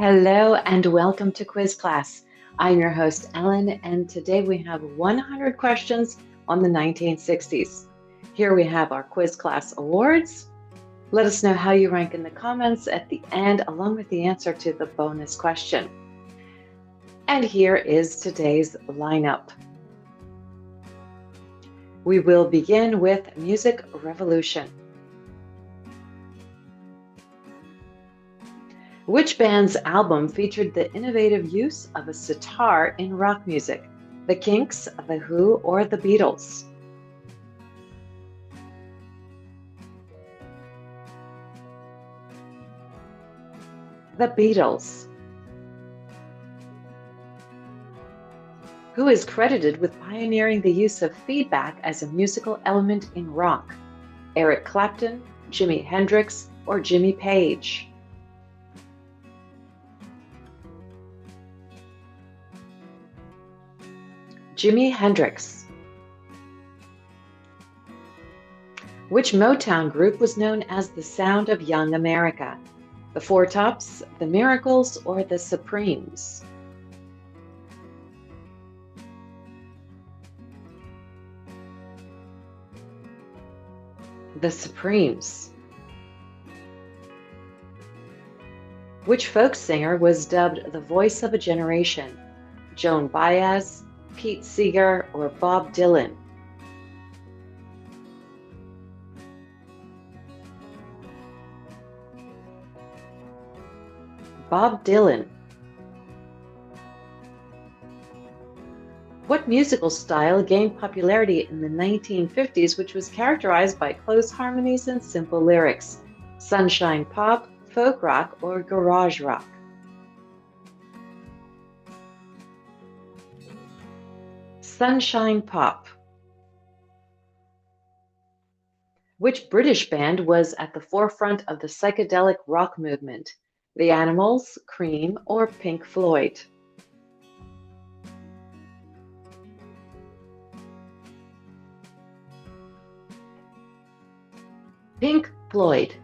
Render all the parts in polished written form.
Hello and welcome to Quiz Class. I'm your host, Ellen, and today we have 100 questions on the 1960s. Here we have our Quiz Class awards. Let us know how you rank in the comments at the end, along with the answer to the bonus question. And here is today's lineup. We will begin with Music Revolution. Which band's album featured the innovative use of a sitar in rock music? The Kinks, The Who, or The Beatles? The Beatles. Who is credited with pioneering the use of feedback as a musical element in rock? Eric Clapton, Jimi Hendrix, or Jimmy Page? Jimi Hendrix. Which Motown group was known as the Sound of Young America? The Four Tops, the Miracles, or the Supremes? The Supremes. Which folk singer was dubbed the voice of a generation? Joan Baez, Pete Seeger, or Bob Dylan? Bob Dylan. What musical style gained popularity in the 1950s, which was characterized by close harmonies and simple lyrics? Sunshine pop, folk rock, or garage rock? Sunshine pop. Which British band was at the forefront of the psychedelic rock movement? The Animals, Cream, or Pink Floyd? Pink Floyd.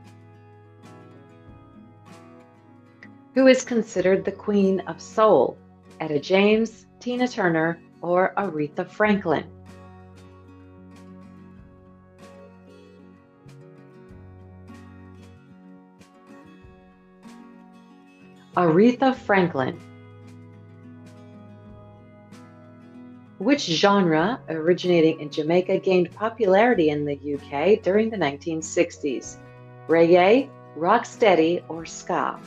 Who is considered the Queen of Soul? Etta James, Tina Turner, or Aretha Franklin? Aretha Franklin. Which genre, originating in Jamaica, gained popularity in the UK during the 1960s? Reggae, rocksteady, or ska?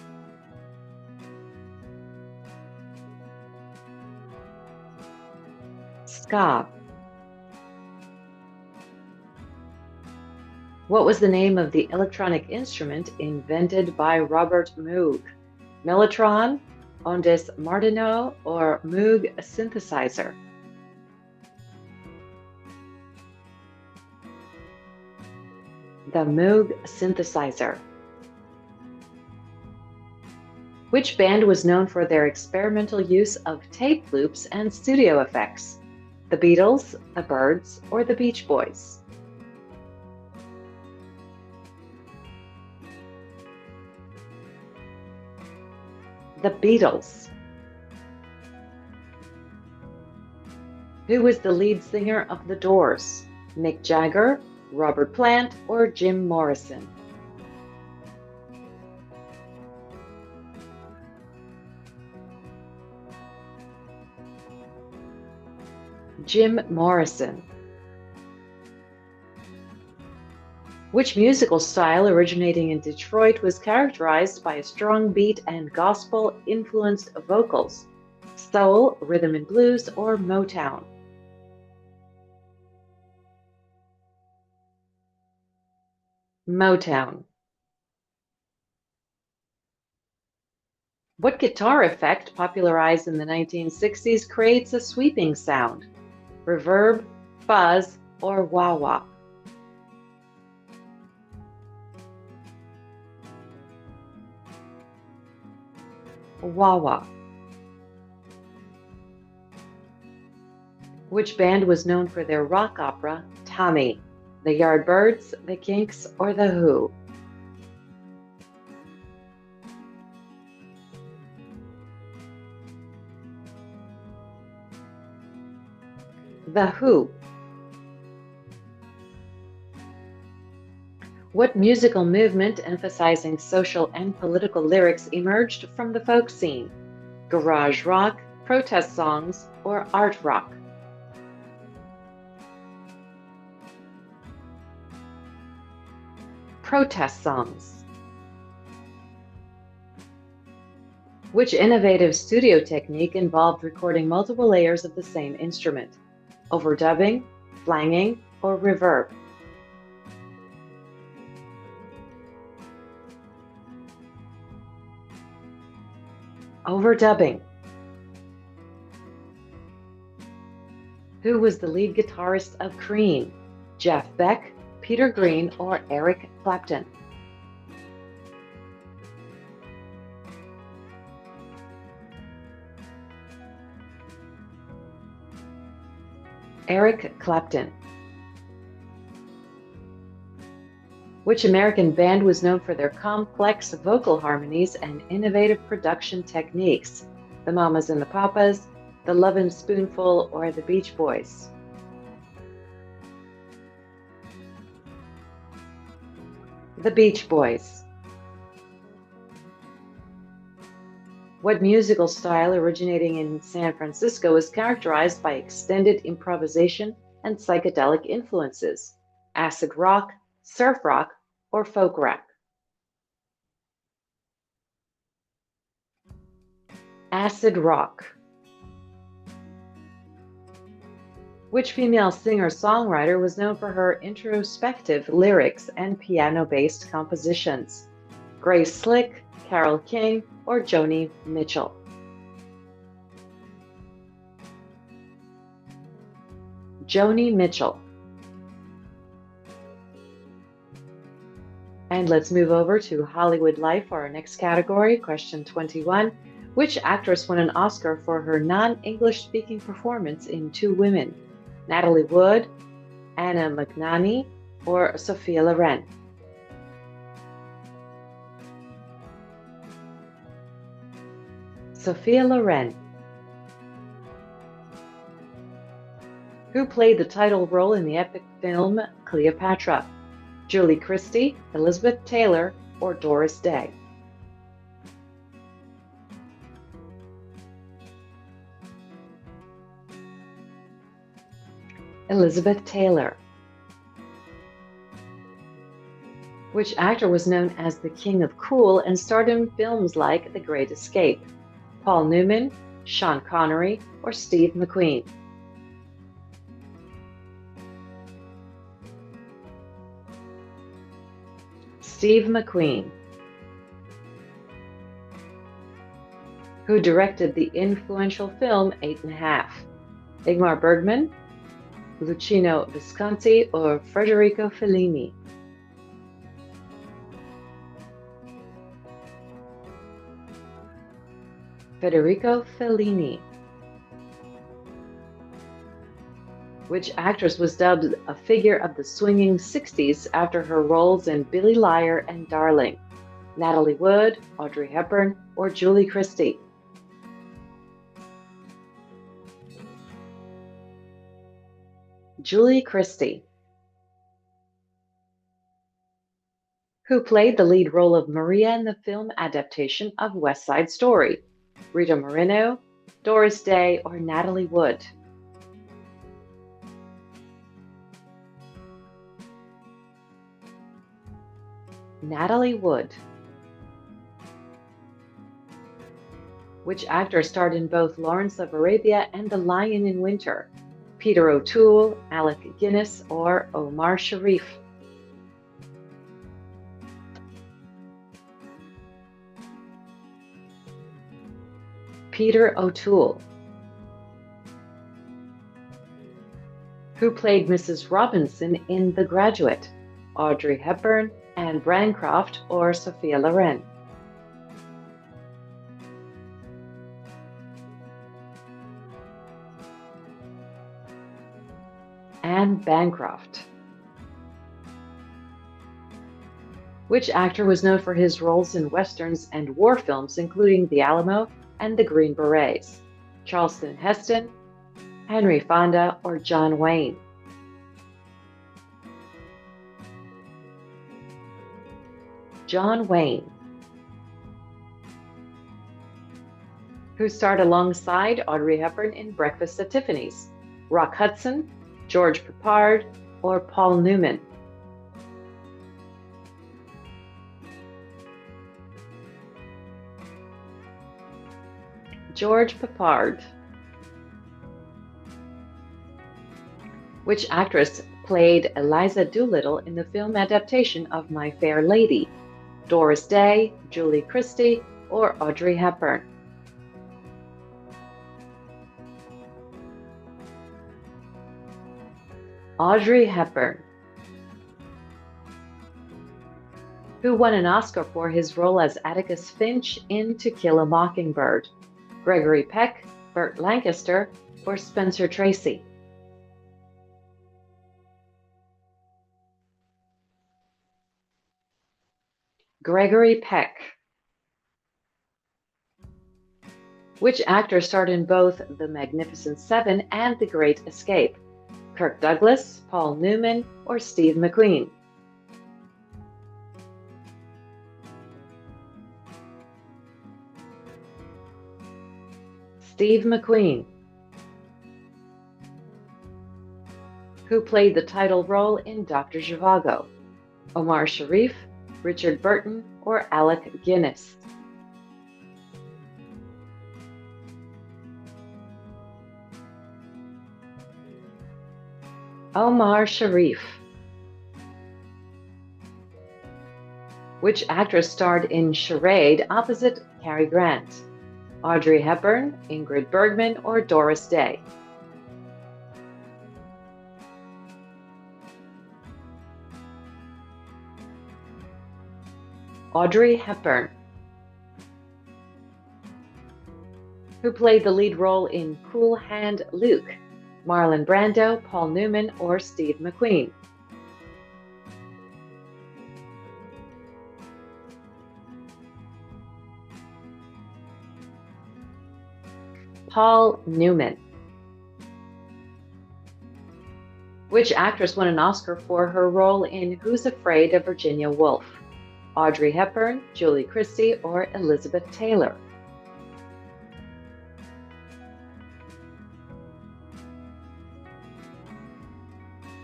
Ska. What was the name of the electronic instrument invented by Robert Moog? Mellotron, Ondes Martino, or Moog synthesizer? The Moog synthesizer. Which band was known for their experimental use of tape loops and studio effects? The Beatles, the Byrds, or the Beach Boys? The Beatles. Who was the lead singer of The Doors? Mick Jagger, Robert Plant, or Jim Morrison? Jim Morrison. Which musical style originating in Detroit was characterized by a strong beat and gospel-influenced vocals? Soul, rhythm and blues, or Motown? Motown. What guitar effect, popularized in the 1960s, creates a sweeping sound? Reverb, fuzz, or wah-wah? Wah-wah. Which band was known for their rock opera, Tommy? The Yardbirds, the Kinks, or the Who? The Who. What musical movement emphasizing social and political lyrics emerged from the folk scene? Garage rock, protest songs, or art rock? Protest songs. Which innovative studio technique involved recording multiple layers of the same instrument? Overdubbing, flanging, or reverb? Overdubbing. Who was the lead guitarist of Cream? Jeff Beck, Peter Green, or Eric Clapton? Eric Clapton. Which American band was known for their complex vocal harmonies and innovative production techniques? The Mamas and the Papas, the Lovin' Spoonful, or the Beach Boys? The Beach Boys. What musical style originating in San Francisco is characterized by extended improvisation and psychedelic influences? Acid rock, surf rock, or folk rock? Acid rock. Which female singer-songwriter was known for her introspective lyrics and piano-based compositions? Grace Slick, Carole King, or Joni Mitchell? Joni Mitchell. And let's move over to Hollywood Life for our next category, question 21. Which actress won an Oscar for her non-English speaking performance in Two Women? Natalie Wood, Anna Magnani, or Sophia Loren? Sophia Loren. Who played the title role in the epic film Cleopatra? Julie Christie, Elizabeth Taylor, or Doris Day? Elizabeth Taylor. Which actor was known as the King of Cool and starred in films like The Great Escape? Paul Newman, Sean Connery, or Steve McQueen? Steve McQueen. Who directed the influential film 8½? Ingmar Bergman, Luchino Visconti, or Federico Fellini? Federico Fellini. Which actress was dubbed a figure of the swinging 60s after her roles in Billy Liar and Darling? Natalie Wood, Audrey Hepburn, or Julie Christie? Julie Christie. Who played the lead role of Maria in the film adaptation of West Side Story? Rita Moreno, Doris Day, or Natalie Wood? Natalie Wood. Which actor starred in both Lawrence of Arabia and The Lion in Winter? Peter O'Toole, Alec Guinness, or Omar Sharif? Peter O'Toole. Who played Mrs. Robinson in The Graduate? Audrey Hepburn, Anne Bancroft, or Sophia Loren? Anne Bancroft. Which actor was known for his roles in westerns and war films, including The Alamo and The Green Berets? Charleston Heston, Henry Fonda, or John Wayne? John Wayne. Who starred alongside Audrey Hepburn in Breakfast at Tiffany's? Rock Hudson, George Peppard, or Paul Newman? George Peppard. Which actress played Eliza Doolittle in the film adaptation of My Fair Lady? Doris Day, Julie Christie, or Audrey Hepburn? Audrey Hepburn. Who won an Oscar for his role as Atticus Finch in To Kill a Mockingbird? Gregory Peck, Burt Lancaster, or Spencer Tracy? Gregory Peck. Which actor starred in both The Magnificent Seven and The Great Escape? Kirk Douglas, Paul Newman, or Steve McQueen? Steve McQueen. Who played the title role in Dr. Zhivago? Omar Sharif, Richard Burton, or Alec Guinness? Omar Sharif. Which actress starred in Charade opposite Cary Grant? Audrey Hepburn, Ingrid Bergman, or Doris Day? Audrey Hepburn. Who played the lead role in Cool Hand Luke? Marlon Brando, Paul Newman, or Steve McQueen? Paul Newman. Which actress won an Oscar for her role in Who's Afraid of Virginia Woolf? Audrey Hepburn, Julie Christie, or Elizabeth Taylor?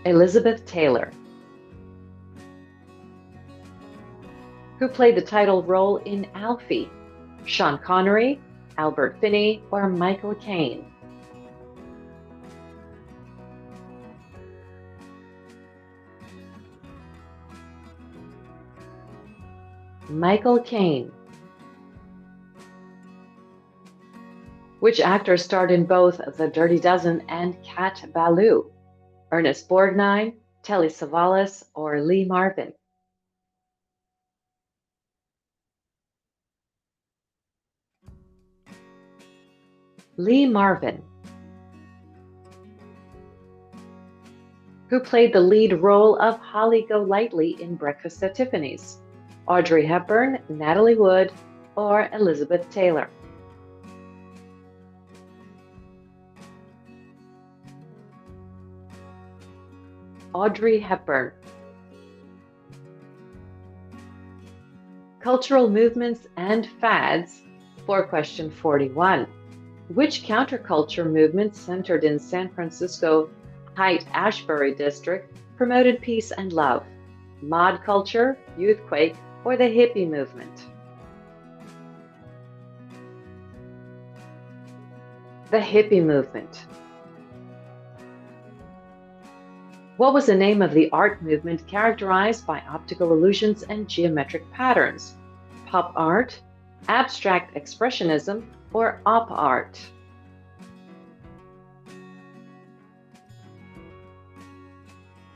Elizabeth Taylor. Who played the title role in Alfie? Sean Connery, Albert Finney, or Michael Caine? Michael Caine. Which actor starred in both The Dirty Dozen and Cat Ballou? Ernest Borgnine, Telly Savalas, or Lee Marvin? Lee Marvin. Who played the lead role of Holly Golightly in Breakfast at Tiffany's? Audrey Hepburn, Natalie Wood, or Elizabeth Taylor? Audrey Hepburn. Cultural movements and fads for question 41. Which counterculture movement centered in San Francisco Haight-Ashbury district promoted peace and love? Mod culture, youthquake, or the hippie movement? The hippie movement. What was the name of the art movement characterized by optical illusions and geometric patterns? Pop art, abstract expressionism, or op art?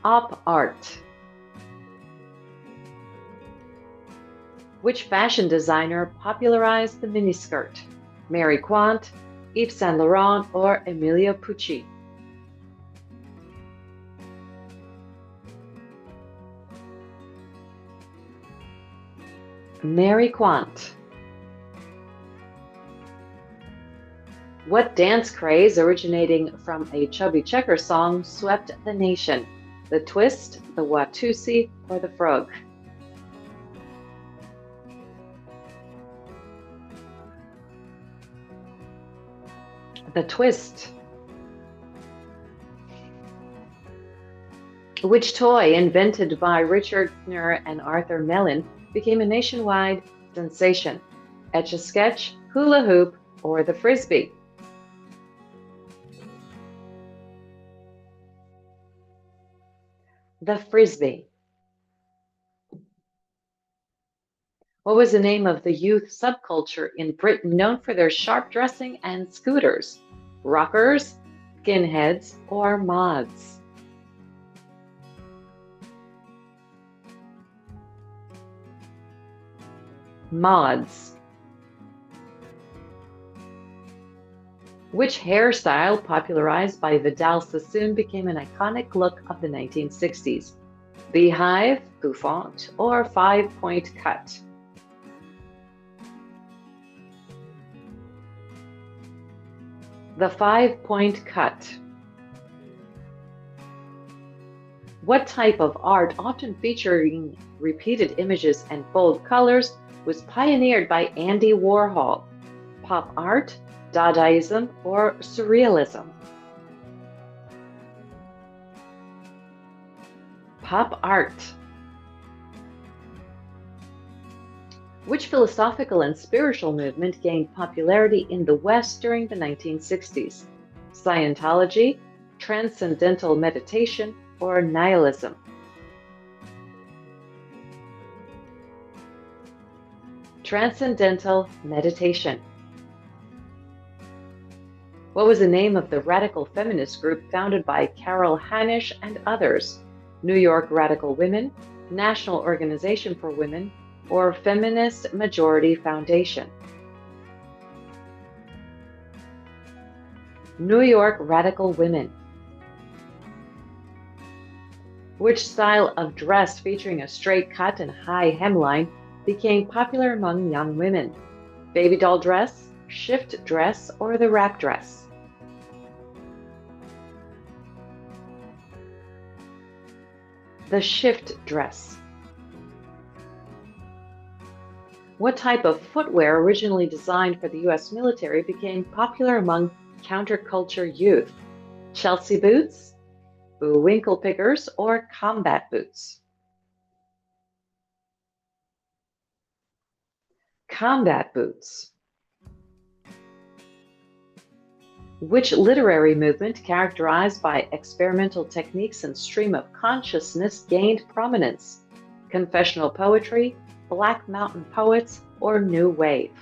Op art. Which fashion designer popularized the miniskirt? Mary Quant, Yves Saint Laurent, or Emilio Pucci? Mary Quant. What dance craze originating from a Chubby Checker song swept the nation? The twist, the Watusi, or the frog? The twist. Which toy, invented by Richard Kner and Arthur Mellon, became a nationwide sensation? Etch-a-Sketch, hula hoop, or the Frisbee? The Frisbee. What was the name of the youth subculture in Britain known for their sharp dressing and scooters? Rockers, skinheads, or mods? Mods. Which hairstyle, popularized by Vidal Sassoon, became an iconic look of the 1960s? Beehive, bouffant, or five-point cut? The five-point cut. What type of art, often featuring repeated images and bold colors, was pioneered by Andy Warhol? Pop art, Dadaism, or Surrealism? Pop art. Which philosophical and spiritual movement gained popularity in the West during the 1960s? Scientology, Transcendental Meditation, or Nihilism? Transcendental Meditation. What was the name of the radical feminist group founded by Carol Hanisch and others? New York Radical Women, National Organization for Women, or Feminist Majority Foundation? New York Radical Women. Which style of dress featuring a straight cut and high hemline became popular among young women? Baby doll dress, shift dress, or the wrap dress? The shift dress. What type of footwear, originally designed for the U.S. military, became popular among counterculture youth? Chelsea boots, Bullwinkle pickers, or combat boots? Combat boots. Which literary movement, characterized by experimental techniques and stream of consciousness, gained prominence? Confessional poetry, Black Mountain Poets, or New Wave?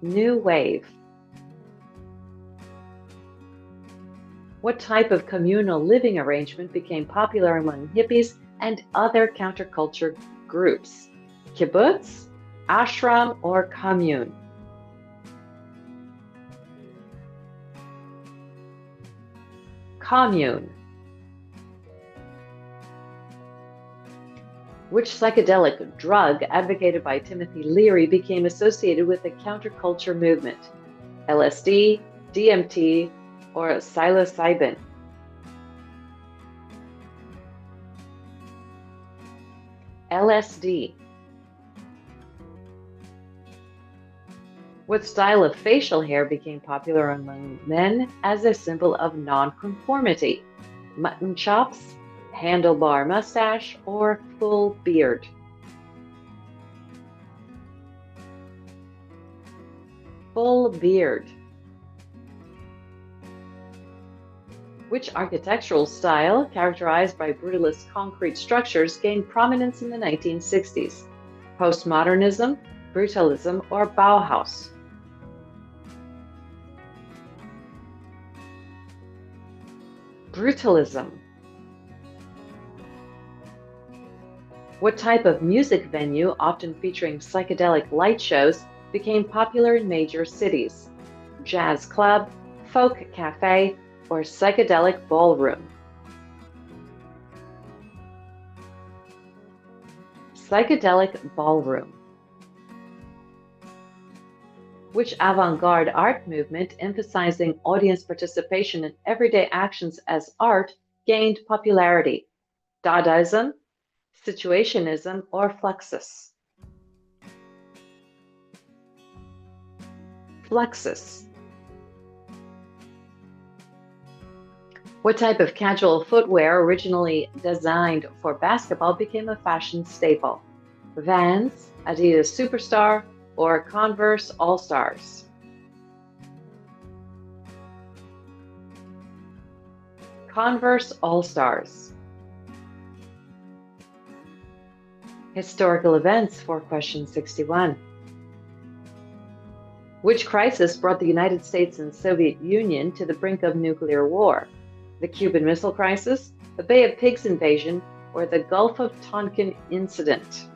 New Wave. What type of communal living arrangement became popular among hippies and other counterculture groups? Kibbutz, ashram, or commune? Commune. Which psychedelic drug, advocated by Timothy Leary, became associated with the counterculture movement? LSD, DMT, or psilocybin? LSD. What style of facial hair became popular among men as a symbol of nonconformity? Mutton chops, handlebar mustache, or full beard? Full beard. Which architectural style, characterized by brutalist concrete structures, gained prominence in the 1960s? Postmodernism, Brutalism, or Bauhaus? Brutalism. What type of music venue, often featuring psychedelic light shows, became popular in major cities? Jazz club, folk cafe, or psychedelic ballroom? Psychedelic ballroom. Which avant-garde art movement emphasizing audience participation in everyday actions as art gained popularity? Dadaism, Situationism, or Fluxus? Fluxus. What type of casual footwear originally designed for basketball became a fashion staple? Vans, Adidas Superstar, or Converse All-Stars? Converse All-Stars. Historical events for question 61. Which crisis brought the United States and Soviet Union to the brink of nuclear war? The Cuban Missile Crisis, the Bay of Pigs invasion, or the Gulf of Tonkin incident?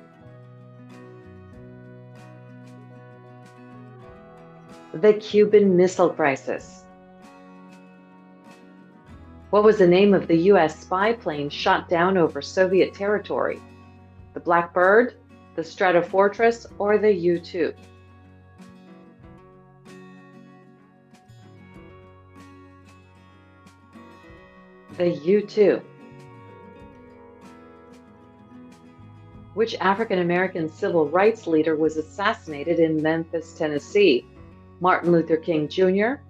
The Cuban Missile Crisis. What was the name of the U.S. spy plane shot down over Soviet territory? The Blackbird, the Stratofortress, or the U-2? The U-2. Which African American civil rights leader was assassinated in Memphis, Tennessee? Martin Luther King Jr.,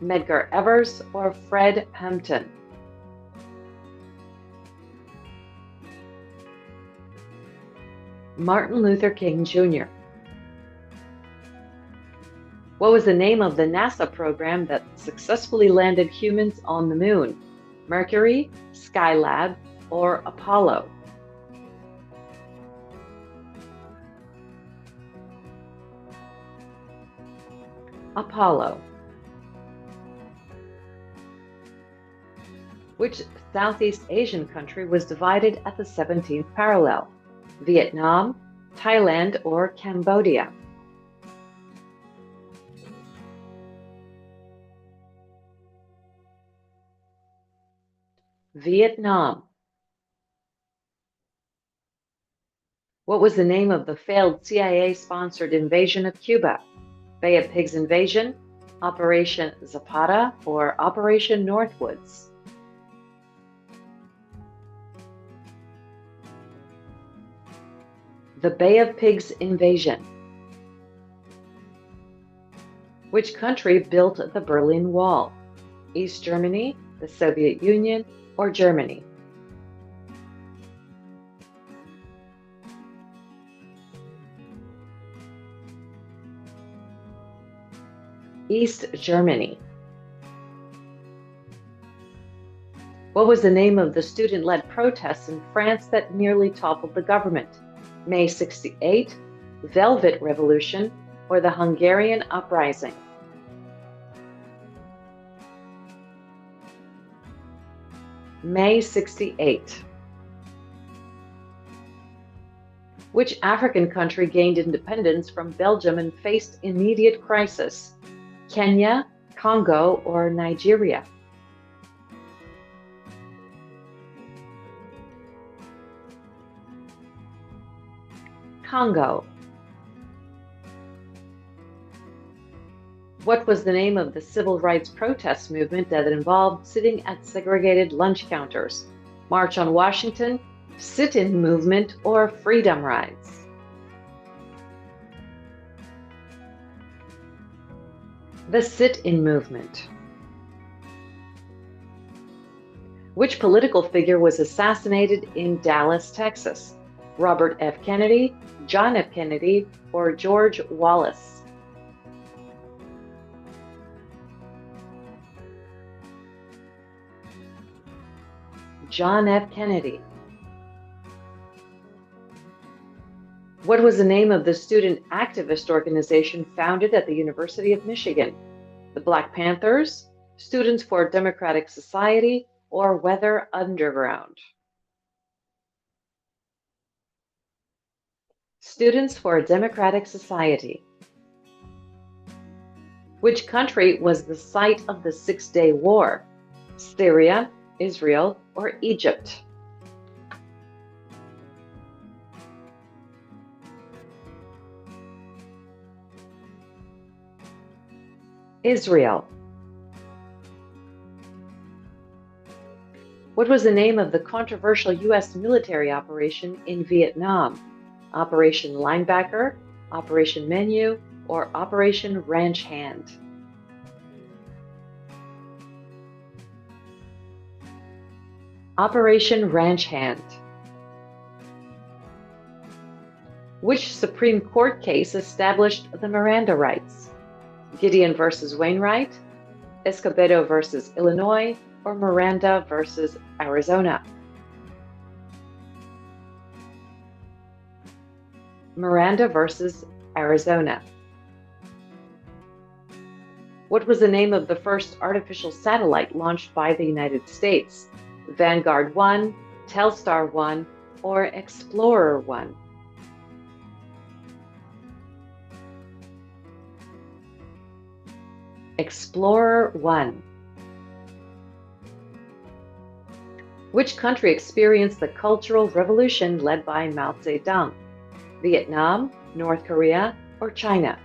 Medgar Evers, or Fred Hampton? Martin Luther King Jr. What was the name of the NASA program that successfully landed humans on the moon? Mercury, Skylab, or Apollo? Apollo. Which Southeast Asian country was divided at the 17th parallel? Vietnam, Thailand, or Cambodia? Vietnam. What was the name of the failed CIA-sponsored invasion of Cuba? Bay of Pigs invasion, Operation Zapata, or Operation Northwoods? The Bay of Pigs invasion. Which country built the Berlin Wall? East Germany, the Soviet Union, or Germany? East Germany. What was the name of the student-led protests in France that nearly toppled the government? May 68, Velvet Revolution, or the Hungarian Uprising? May 68. Which African country gained independence from Belgium and faced immediate crisis? Kenya, Congo, or Nigeria? Congo. What was the name of the civil rights protest movement that involved sitting at segregated lunch counters? March on Washington, Sit-in Movement, or Freedom Rides? The Sit-in Movement. Which political figure was assassinated in Dallas, Texas? Robert F. Kennedy, John F. Kennedy, or George Wallace? John F. Kennedy. What was the name of the student activist organization founded at the University of Michigan? The Black Panthers, Students for a Democratic Society, or Weather Underground? Students for a Democratic Society. Which country was the site of the Six-Day War? Syria, Israel, or Egypt? Israel. What was the name of the controversial U.S. military operation in Vietnam? Operation Linebacker, Operation Menu, or Operation Ranch Hand? Operation Ranch Hand. Which Supreme Court case established the Miranda rights? Gideon versus Wainwright, Escobedo versus Illinois, or Miranda versus Arizona? Miranda versus Arizona. What was the name of the first artificial satellite launched by the United States? Vanguard 1, Telstar 1, or Explorer 1? Explorer 1. Which country experienced the Cultural Revolution led by Mao Zedong? Vietnam, North Korea, or China?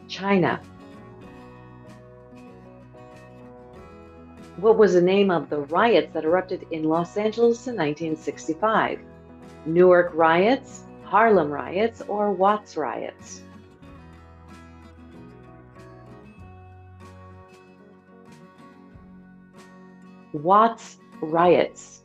China. What was the name of the riots that erupted in Los Angeles in 1965? Newark riots, Harlem riots, or Watts riots? Watts riots.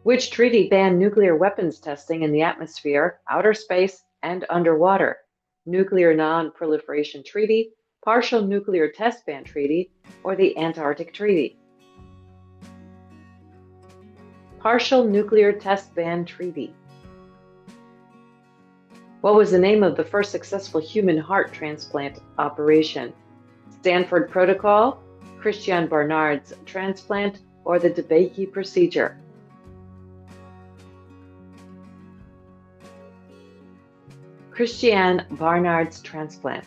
Which treaty banned nuclear weapons testing in the atmosphere, outer space, and underwater? Nuclear Non-Proliferation Treaty, Partial Nuclear Test Ban Treaty, or the Antarctic Treaty? Partial Nuclear Test Ban Treaty. What was the name of the first successful human heart transplant operation? Stanford Protocol, Christiaan Barnard's transplant, or the DeBakey procedure? Christiaan Barnard's transplant.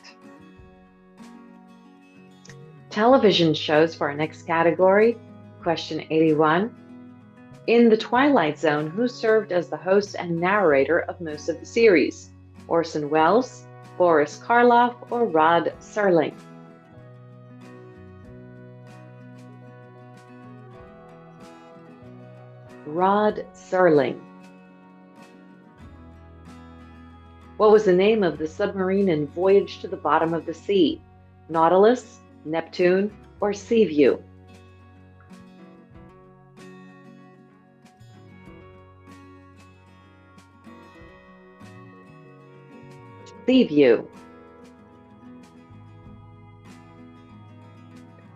Television shows for our next category. Question 81. In The Twilight Zone, who served as the host and narrator of most of the series? Orson Welles, Boris Karloff, or Rod Serling? Rod Serling. What was the name of the submarine in Voyage to the Bottom of the Sea? Nautilus, Neptune, or Seaview? Seaview.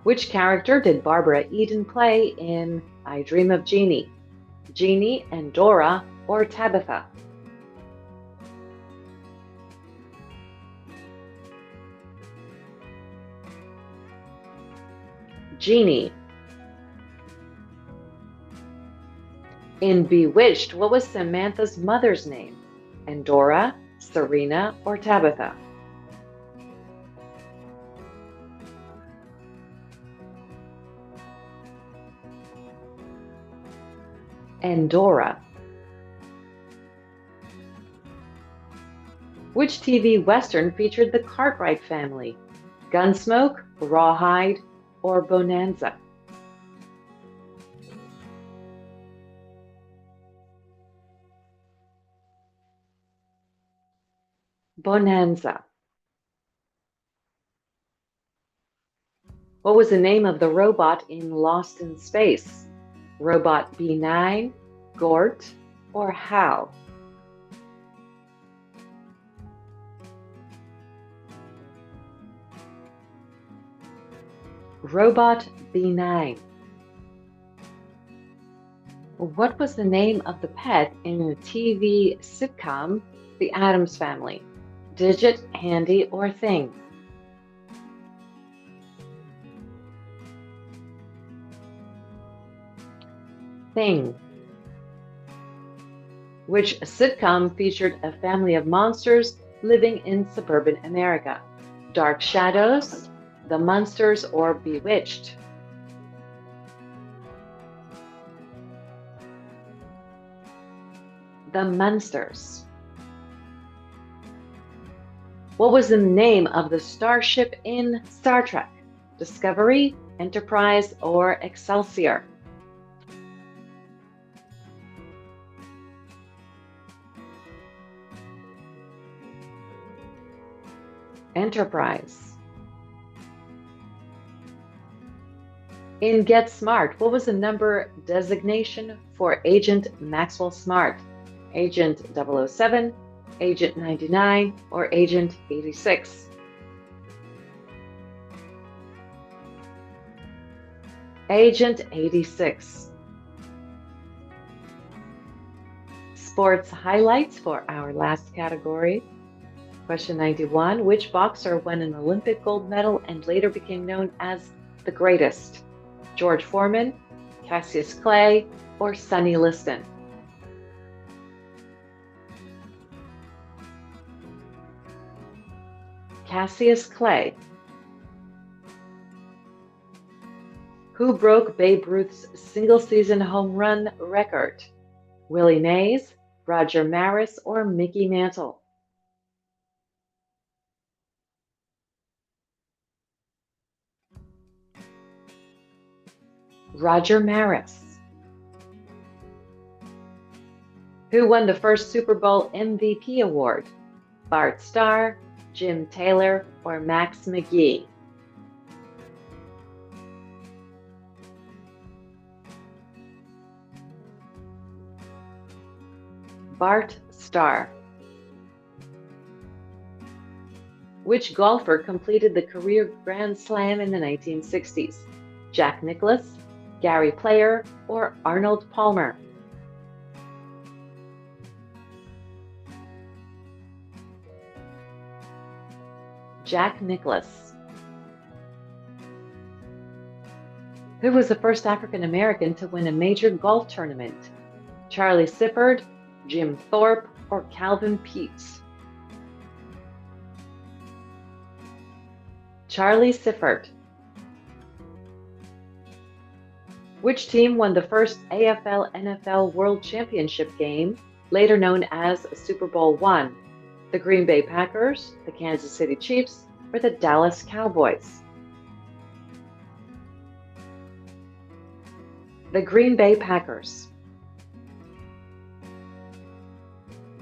Which character did Barbara Eden play in I Dream of Jeannie? Jeannie and Dora, or Tabitha? Jeannie. In Bewitched, what was Samantha's mother's name? Endora, Serena, or Tabitha? Endora. Which TV Western featured the Cartwright family? Gunsmoke, Rawhide, or Bonanza? Bonanza. What was the name of the robot in Lost in Space? Robot B9, Gort, or Hal? Robot B9. What was the name of the pet in the TV sitcom The Addams Family? Digit, Handy, or Thing? Thing. Which sitcom featured a family of monsters living in suburban America? Dark Shadows, The Munsters, or Bewitched? The Munsters. What was the name of the starship in Star Trek? Discovery, Enterprise, or Excelsior? Enterprise. In Get Smart, what was the number designation for Agent Maxwell Smart? Agent 007, Agent 99, or Agent 86? Agent 86. Sports highlights for our last category. Question 91. Which boxer won an Olympic gold medal and later became known as the greatest? George Foreman, Cassius Clay, or Sonny Liston? Cassius Clay. Who broke Babe Ruth's single-season home run record? Willie Mays, Roger Maris, or Mickey Mantle? Roger Maris. Who won the first Super Bowl MVP award? Bart Starr, Jim Taylor, or Max McGee? Bart Starr. Which golfer completed the career Grand Slam in the 1960s? Jack Nicklaus, Gary Player, or Arnold Palmer? Jack Nicklaus. Who was the first African American to win a major golf tournament? Charlie Sifford, Jim Thorpe, or Calvin Peete? Charlie Sifford. Which team won the first AFL-NFL World Championship game, later known as Super Bowl I? The Green Bay Packers, the Kansas City Chiefs, or the Dallas Cowboys? The Green Bay Packers.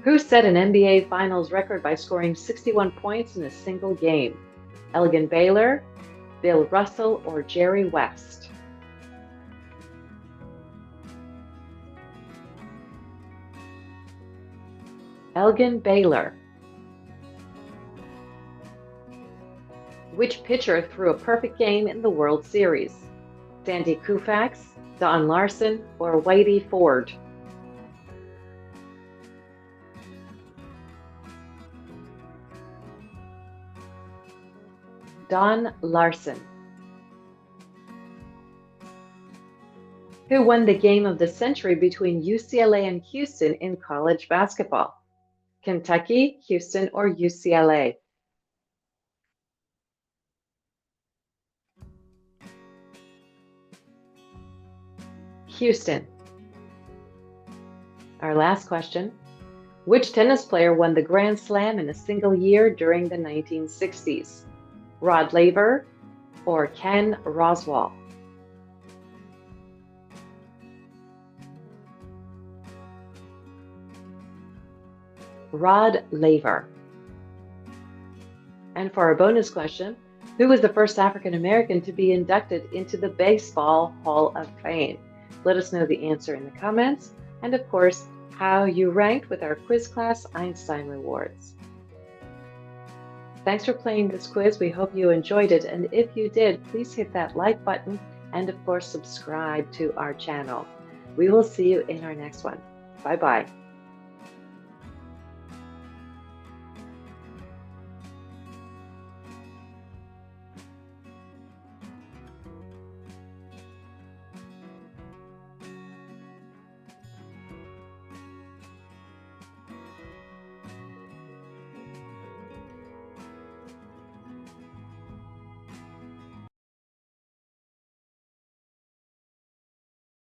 Who set an NBA Finals record by scoring 61 points in a single game? Elgin Baylor, Bill Russell, or Jerry West? Elgin Baylor. Which pitcher threw a perfect game in the World Series? Sandy Koufax, Don Larson, or Whitey Ford? Don Larson. Who won the game of the century between UCLA and Houston in college basketball? Kentucky, Houston, or UCLA? Houston. Our last question. Which tennis player won the Grand Slam in a single year during the 1960s? Rod Laver or Ken Roswell? Rod Laver. And for our bonus question, who was the first African American to be inducted into the Baseball Hall of Fame? Let us know the answer in the comments, and of course, how you ranked with our quiz class Einstein Rewards. Thanks for playing this quiz. We hope you enjoyed it, and if you did, please hit that like button and of course subscribe to our channel. We will see you in our next one. Bye-bye.